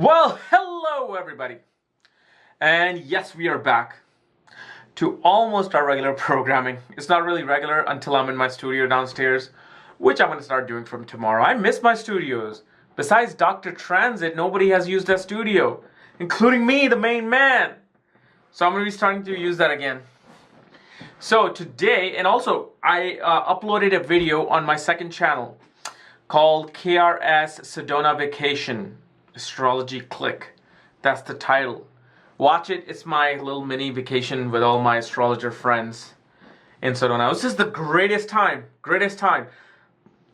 Well, hello everybody. And yes, we are back to almost our regular programming. It's not really regular until I'm in my studio downstairs, which I'm going to start doing from tomorrow. I miss my studios. Besides Dr. Transit, nobody has used that studio, including me, the main man. So I'm going to be starting to use that again. So today, and also I uploaded a video on my second channel called KRS Sedona Vacation Astrology Click. That's the title. Watch it. It's my little mini vacation with all my astrologer friends in Sedona. This is the greatest time. Greatest time.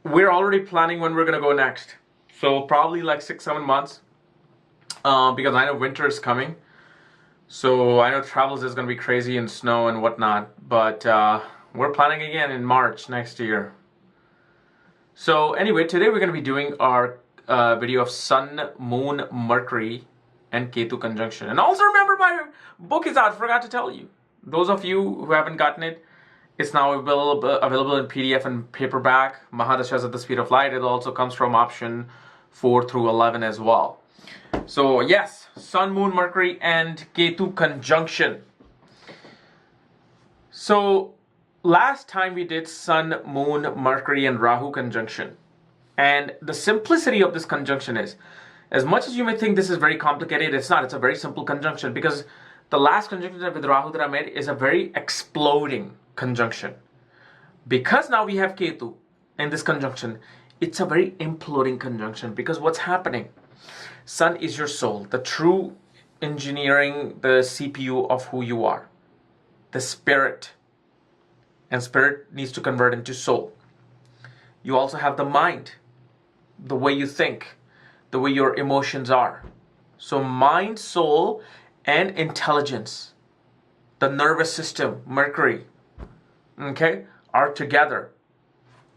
We're already planning when we're going to go next. So probably like 6-7 months. Because I know winter is coming. So I know travels is going to be crazy in snow and whatnot. But we're planning again in March next year. So anyway, today we're going to be doing our video of Sun, Moon, Mercury, and Ketu conjunction. And also remember, my book is out. Forgot to tell you. Those of you who haven't gotten it, it's now available in PDF and paperback. Mahadashas at the Speed of Light. It also comes from option 4 through 11 as well. So yes, Sun, Moon, Mercury, and Ketu conjunction. So last time we did Sun, Moon, Mercury, and Rahu conjunction. And the simplicity of this conjunction is, as much as you may think this is very complicated, it's not. It's a very simple conjunction, because the last conjunction with Rahu that I made is a very exploding conjunction. Because now we have Ketu in this conjunction, it's a very imploding conjunction, because what's happening? Sun is your soul, the true engineering, the CPU of who you are, the spirit. And spirit needs to convert into soul. You also have the mind, the way you think, the way your emotions are. So mind, soul, and intelligence, the nervous system, Mercury, okay, are together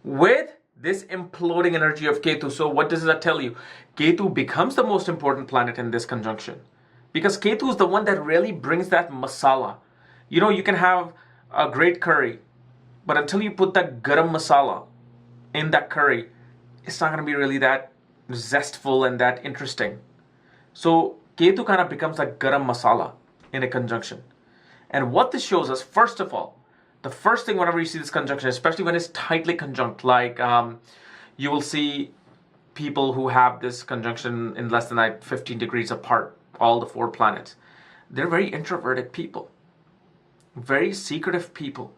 with this imploding energy of Ketu. So what does that tell you? Ketu becomes the most important planet in this conjunction, because Ketu is the one that really brings that masala. You know, you can have a great curry, but until you put that garam masala in that curry, it's not going to be really that zestful and that interesting. So Ketu kind of becomes like garam masala in a conjunction. And what this shows us, first of all, the first thing whenever you see this conjunction, especially when it's tightly conjunct, like you will see people who have this conjunction in less than like 15 degrees apart, all the 4 planets. They're very introverted people, very secretive people,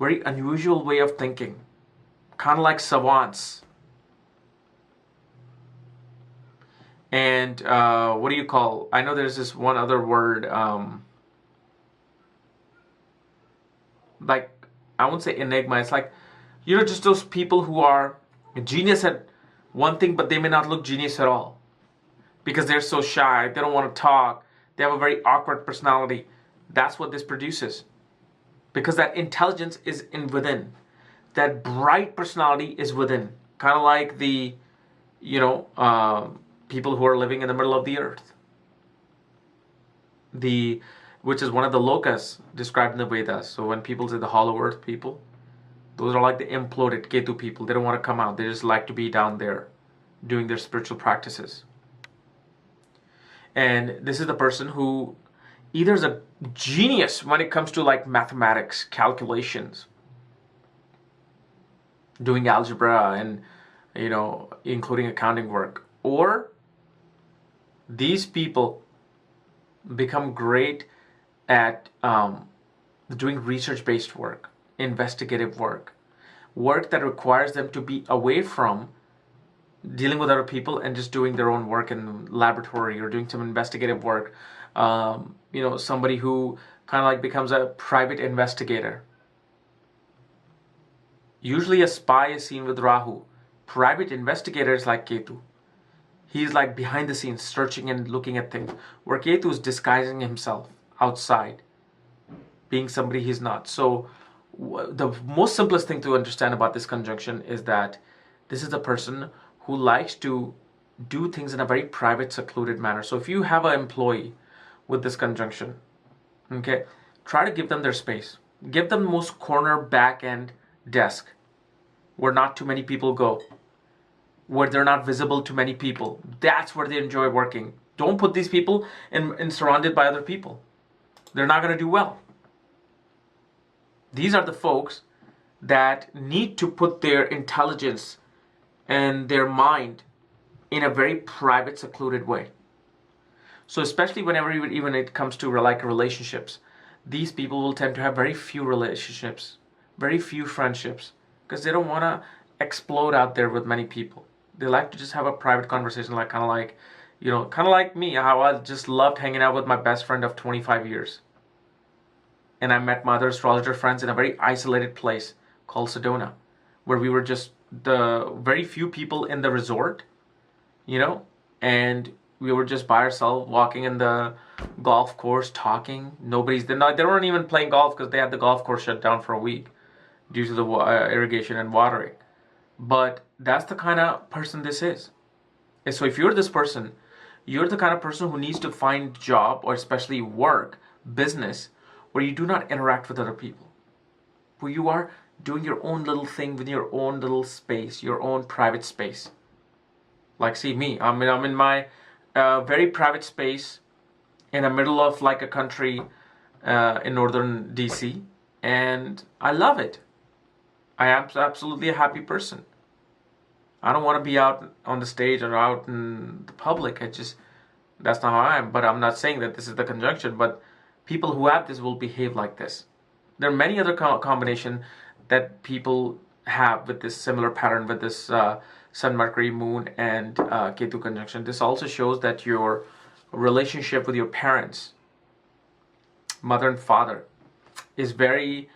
very unusual way of thinking, kind of like savants. And what do you call, I know there's this one other word, like, I won't say enigma, it's like, you know, just those people who are a genius at one thing, but they may not look genius at all, because they're so shy, they don't want to talk, they have a very awkward personality. That's what this produces, because that intelligence is within, that bright personality is within, kind of like the, you know, people who are living in the middle of the earth, which is one of the lokas described in the Vedas. So when people say the hollow earth people, those are like the imploded Ketu people. They don't want to come out. They just like to be down there doing their spiritual practices. And this is the person who either is a genius when it comes to like mathematics, calculations, doing algebra and, you know, including accounting work, or these people become great at doing research-based work, investigative work, work that requires them to be away from dealing with other people and just doing their own work in the laboratory, or doing some investigative work. You know, somebody who kind of like becomes a private investigator. Usually a spy is seen with Rahu. Private investigators like Ketu. He's like behind the scenes, searching and looking at things, where Ketu is disguising himself outside, being somebody he's not. So the most simplest thing to understand about this conjunction is that this is a person who likes to do things in a very private, secluded manner. So if you have an employee with this conjunction, okay, try to give them their space. Give them the most corner back end desk where not too many people go. where they're not visible to many people. That's where they enjoy working. Don't put these people in surrounded by other people. They're not going to do well. These are the folks that need to put their intelligence and their mind in a very private, secluded way. So especially whenever even it comes to like relationships, these people will tend to have very few relationships, very few friendships, because they don't want to explode out there with many people. They like to just have a private conversation, like kind of like me, how I just loved hanging out with my best friend of 25 years. And I met my other astrologer friends in a very isolated place called Sedona, where we were just the very few people in the resort, and we were just by ourselves walking in the golf course, talking. They weren't even playing golf because they had the golf course shut down for a week due to the irrigation and watering. But that's the kind of person this is. And so if you're this person, you're the kind of person who needs to find job, or especially work, business, where you do not interact with other people, where you are doing your own little thing with your own little space, your own private space. Like, see me, I'm in my very private space in the middle of like a country in northern DC, and I love it. I am absolutely a happy person. I don't want to be out on the stage or out in the public. That's not how I am. But I'm not saying that this is the conjunction, but people who have this will behave like this. There are many other combinations that people have with this similar pattern, with this Sun, Mercury, Moon, and Ketu conjunction. This also shows that your relationship with your parents, mother and father, is very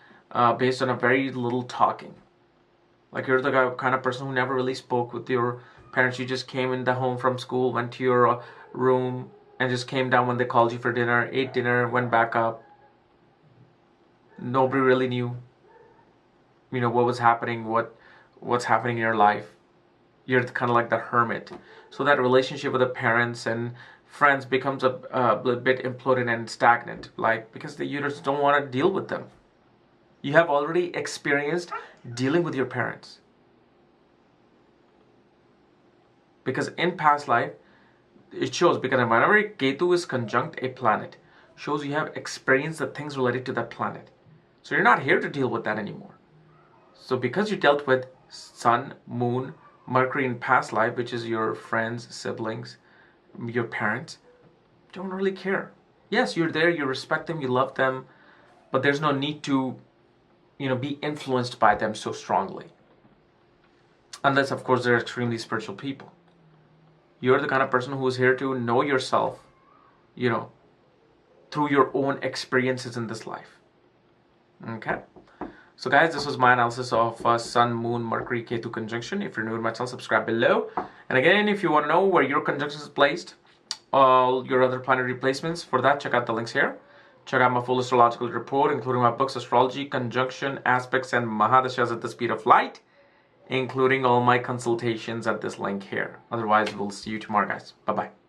based on a very little talking. Like, you're the kind of person who never really spoke with your parents. You just came in the home from school, went to your room, and just came down when they called you for dinner, ate dinner, went back up. Nobody really knew, what was happening, what's happening in your life. You're kind of like the hermit. So that relationship with the parents and friends becomes a bit imploded and stagnant, because you just don't want to deal with them. You have already experienced dealing with your parents. Because in past life, it shows, because whenever Ketu is conjunct a planet, shows you have experienced the things related to that planet. So you're not here to deal with that anymore. So because you dealt with Sun, Moon, Mercury in past life, which is your friends, siblings, your parents, don't really care. Yes, you're there, you respect them, you love them, but there's no need to, be influenced by them so strongly. Unless, of course, they're extremely spiritual people. You're the kind of person who is here to know yourself, through your own experiences in this life. Okay? So guys, this was my analysis of Sun, Moon, Mercury, Ketu conjunction. If you're new to my channel, subscribe below. And again, if you want to know where your conjunction is placed, all your other planetary placements, for that, check out the links here. Check out my full astrological report, including my books, Astrology, Conjunction, Aspects, and Mahadashas at the Speed of Light, including all my consultations at this link here. Otherwise, we'll see you tomorrow, guys. Bye-bye.